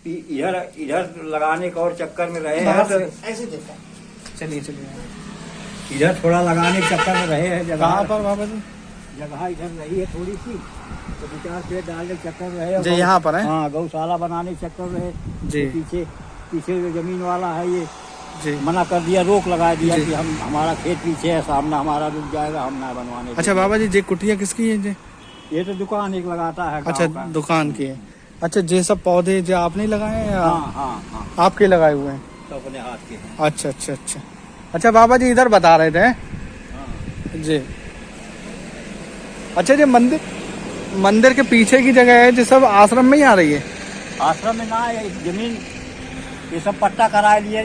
A: इधर लगाने का और चक्कर में रहे हैं, तो
B: ऐसे देखा। चलिए
A: इधर थोड़ा लगाने के चक्कर में रहे हैं।
B: कहाँ पर बाबा जी?
A: जगह इधर रही है थोड़ी सी, तो 2-4 पेड़ डालने के चक्कर में रहे।
B: जी, यहाँ पर है।
A: हाँ, गौशाला बनाने के चक्कर में
B: जी।
A: तो पीछे जो जमीन वाला है ये
B: जी
A: मना कर दिया, रोक लगा दिया कि हमारा खेत पीछे है, सामना हमारा रुक जाएगा, हम ना बनवाने।
B: अच्छा बाबा जी, ये कुटिया किसकी है जी?
A: ये तो दुकान एक लगाता है।
B: अच्छा, दुकान की है। अच्छा, ये सब पौधे जो आपने लगाए हैं या
A: हाँ,
B: आपके लगाए हुए हैं?
A: तो अपने हाथ के हैं।
B: अच्छा। अच्छा बाबा जी, इधर बता रहे थे जी। अच्छा, ये मंदिर के पीछे की जगह है, जो सब आश्रम में ही आ रही है?
A: आश्रम में ना, ये जमीन ये सब पट्टा करा लिए।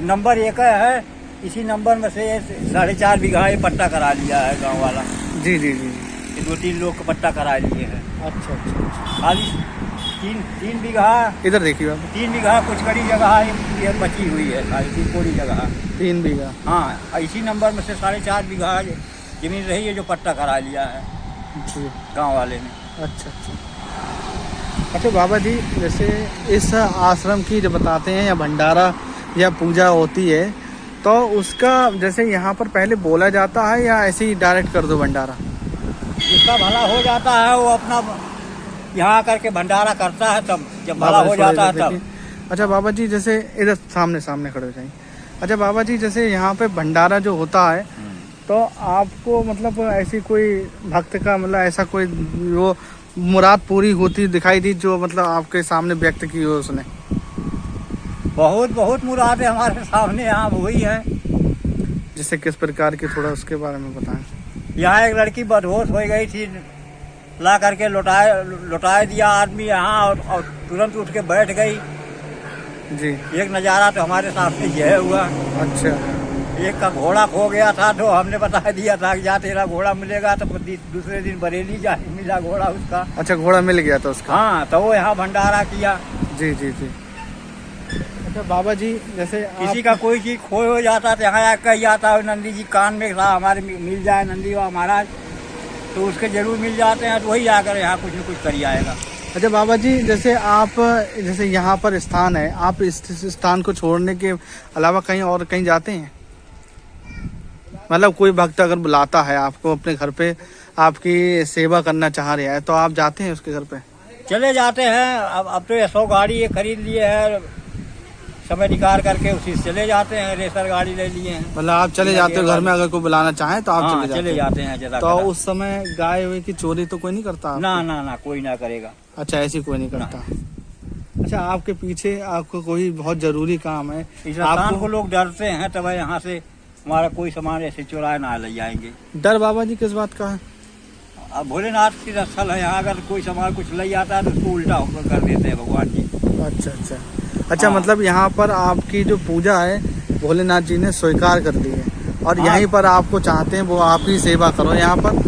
A: नंबर 1 है, इसी नंबर में से 4.5 बीघा ये पट्टा करा लिया है गांव वाला।
B: जी।
A: ये 2-3 लोग का पट्टा करा लिए हैं।
B: अच्छा।
A: खाली 3 बीघा,
B: इधर देखिए आप।
A: 3 बीघा कुछ कड़ी जगह ये बची हुई है, खाली थोड़ी जगह
B: 3 बीघा।
A: हाँ, इसी नंबर में से 4.5 बीघा जमीन रही है जो पट्टा करा लिया है
B: जी
A: गांव वाले ने।
B: अच्छा बाबा जी, जैसे इस आश्रम की जो बताते हैं या भंडारा या पूजा होती है, तो उसका जैसे यहाँ पर पहले बोला जाता है या ऐसे ही डायरेक्ट कर दो भंडारा?
A: जिसका भला हो जाता है वो अपना यहाँ करके भंडारा करता है, तब जब भला हो जाता है तब।
B: अच्छा बाबा जी, जैसे इधर सामने खड़े हो जाएंगे। अच्छा बाबा जी, जैसे यहाँ पे भंडारा जो होता है, तो आपको मतलब ऐसी कोई भक्त का मतलब ऐसा कोई वो मुराद पूरी होती दिखाई दी जो मतलब आपके सामने व्यक्त की हो उसने?
A: बहुत मुरादें हमारे सामने यहाँ हुई है।
B: जैसे किस प्रकार की, थोड़ा उसके बारे में बताएं।
A: यहाँ एक लड़की बदहोश हो गई थी, ला करके लौटाए दिया आदमी यहाँ, और तुरंत उठ के बैठ गई
B: जी।
A: एक नज़ारा तो हमारे सामने यह हुआ।
B: अच्छा।
A: एक का घोड़ा खो गया था, तो हमने बता दिया था कि जा तेरा घोड़ा मिलेगा, तो दूसरे दिन बरेली जा मिला घोड़ा उसका।
B: अच्छा, घोड़ा मिल गया था उसका?
A: हाँ, तो वो यहाँ भंडारा किया।
B: जी। अच्छा बाबा जी, जैसे
A: किसी का कोई चीज खो हो जाता तो यहाँ कही जाता है नंदी जी कान में था हमारे मिल जाए नंदी व महाराज, तो उसके जरूर मिल जाते हैं, तो वही आकर यहाँ कुछ न कुछ कर आएगा।
B: अच्छा बाबा जी, जैसे यहाँ पर स्थान है, आप इस स्थान को छोड़ने के अलावा कहीं और कहीं जाते हैं? मतलब कोई भक्त अगर बुलाता है आपको अपने घर पे, आपकी सेवा करना चाह रहा है, तो आप जाते हैं उसके घर पे?
A: चले जाते हैं। अब तो 100 गाड़ी ये खरीद लिए है, समय निकाल करके उसी से चले जाते हैं। रेसर गाड़ी ले लिए हैं।
B: मतलब आप चले जाते हो घर में, अगर कोई बुलाना चाहे तो आप
A: हाँ,
B: चले
A: चले
B: जाते
A: जाते हैं जरा।
B: तो उस समय गाय हुई की चोरी तो कोई नहीं करता आपको?
A: ना ना ना, कोई ना करेगा।
B: अच्छा, ऐसी कोई नहीं करता। अच्छा, आपके पीछे आपको कोई बहुत जरूरी काम है,
A: इस रास्तान को लोग डरते हैं, तब यहाँ से हमारा कोई सामान ऐसे चुराए ना ले जाएंगे।
B: डर बाबा जी किस बात का है?
A: अब भोलेनाथ की स्थल है यहाँ, अगर कोई सामान कुछ ले जाता है तो उसको उल्टा होकर कर देते हैं भगवान जी।
B: अच्छा अच्छा अच्छा।
A: हाँ।
B: मतलब यहाँ पर आपकी जो पूजा है भोलेनाथ जी ने स्वीकार कर ली है, और
A: हाँ।
B: यहीं पर आपको चाहते हैं वो आपकी सेवा करो। यहाँ पर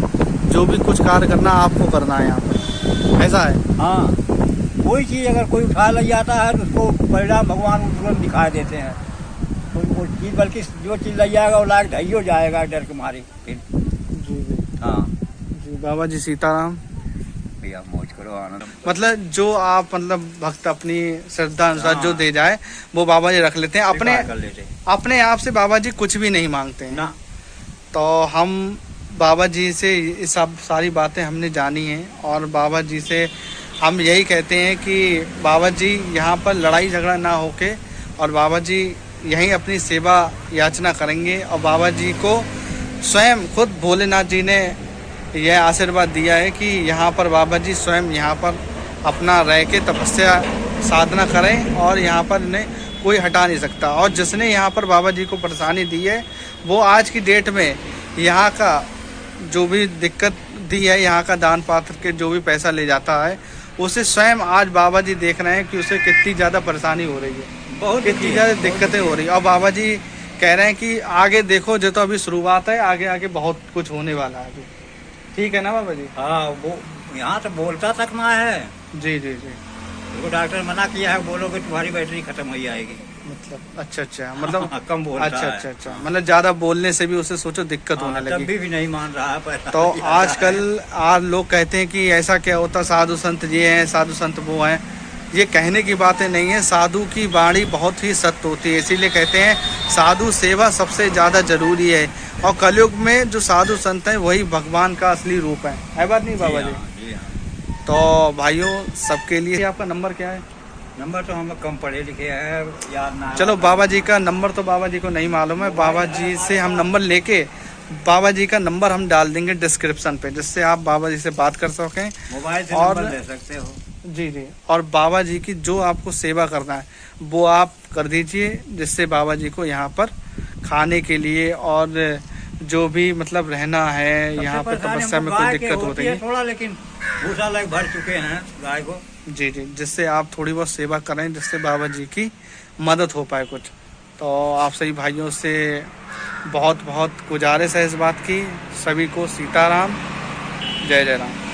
B: जो भी कुछ कार्य करना आपको करना है यहाँ पर, ऐसा है?
A: हाँ, कोई चीज़ अगर कोई उठा ले जाता है तो उसको परिणाम भगवान तुरंत दिखा देते हैं। कोई चीज़, बल्कि जो चीज़ ले जाएगा वो लाग ढाई हो जाएगा डर के मारे फिर।
B: जी जी
A: हाँ
B: जी। बाबा जी सीताराम।
A: भैया मौज करो, आनंद।
B: मतलब जो आप मतलब भक्त अपनी श्रद्धा अनुसार
A: हाँ।
B: जो दे जाए वो बाबा जी रख लेते हैं अपने
A: स्वीकार कर लेते हैं।
B: अपने आप से। बाबा जी कुछ भी नहीं मांगते हैं
A: ना।
B: तो हम बाबा जी से ये सब सारी बातें हमने जानी हैं, और बाबा जी से हम यही कहते हैं कि बाबा जी यहाँ पर लड़ाई झगड़ा ना होके, और बाबा जी यहीं अपनी सेवा याचना करेंगे। और बाबा जी को स्वयं खुद भोलेनाथ जी ने यह आशीर्वाद दिया है कि यहाँ पर बाबा जी स्वयं यहाँ पर अपना रह के तपस्या साधना करें, और यहाँ पर इन्हें कोई हटा नहीं सकता। और जिसने यहाँ पर बाबा जी को परेशानी दी है वो आज की डेट में यहाँ का जो भी दिक्कत दी है, यहाँ का दान पात्र के जो भी पैसा ले जाता है, उसे स्वयं आज बाबा जी देख रहे हैं कि उसे कितनी ज़्यादा परेशानी हो रही है,
A: बहुत
B: कितनी ज़्यादा दिक्कतें हो रही है। और बाबा जी कह रहे हैं कि आगे देखो, जो तो अभी शुरुआत है, आगे आगे बहुत कुछ होने वाला है अभी। ठीक है ना बाबा जी?
A: हाँ, वो यहाँ तो बोलता तक ना है।
B: जी जी जी।
A: वो डॉक्टर मना किया है, बोलोगे तुम्हारी बैटरी खत्म हो जाएगी।
B: मतलब अच्छा अच्छा, मतलब
A: हाँ, कम बोलता
B: अच्छा
A: है।
B: अच्छा अच्छा, मतलब ज्यादा बोलने से भी उसे सोचो दिक्कत होने
A: हाँ,
B: लगी।
A: तब भी नहीं मान रहा है पैसा।
B: तो आजकल आज लोग कहते हैं कि ऐसा क्या होता, साधु संत ये हैं, साधु संत वो हैं। ये कहने की बातें नहीं है, साधु की वाणी बहुत ही सत्य होती है। इसीलिए कहते हैं साधु सेवा सबसे ज़्यादा जरूरी है, और कलयुग में जो साधु संत हैं वही भगवान का असली रूप है बात नहीं बाबा जी?
A: जी हाँ।
B: तो भाइयों, सबके लिए आपका नंबर क्या है?
A: नंबर तो हम कम पढ़े लिखे हैं, याद ना।
B: चलो, बाबा जी का नंबर तो बाबा जी को नहीं मालूम है। बाबा जी से हम नंबर लेके बाबा जी का नंबर हम डाल देंगे डिस्क्रिप्शन पे, जिससे आप बाबा जी से बात कर सकें।
A: मोबाइल से
B: और
A: नंबर ले सकते हो।
B: जी जी। और बाबा जी की जो आपको सेवा करना है वो आप कर दीजिए, जिससे बाबा जी को यहाँ पर खाने के लिए और जो भी मतलब रहना है, यहाँ पर तपस्या में कोई दिक्कत होती है
A: थोड़ा, लेकिन भूसा लग भर चुके हैं गाय को।
B: जी जी। जिससे आप थोड़ी बहुत सेवा करें, जिससे बाबा जी की मदद हो पाए कुछ। तो आप सभी भाइयों से बहुत बहुत गुजारिश है इस बात की। सभी को सीताराम, जय जय राम।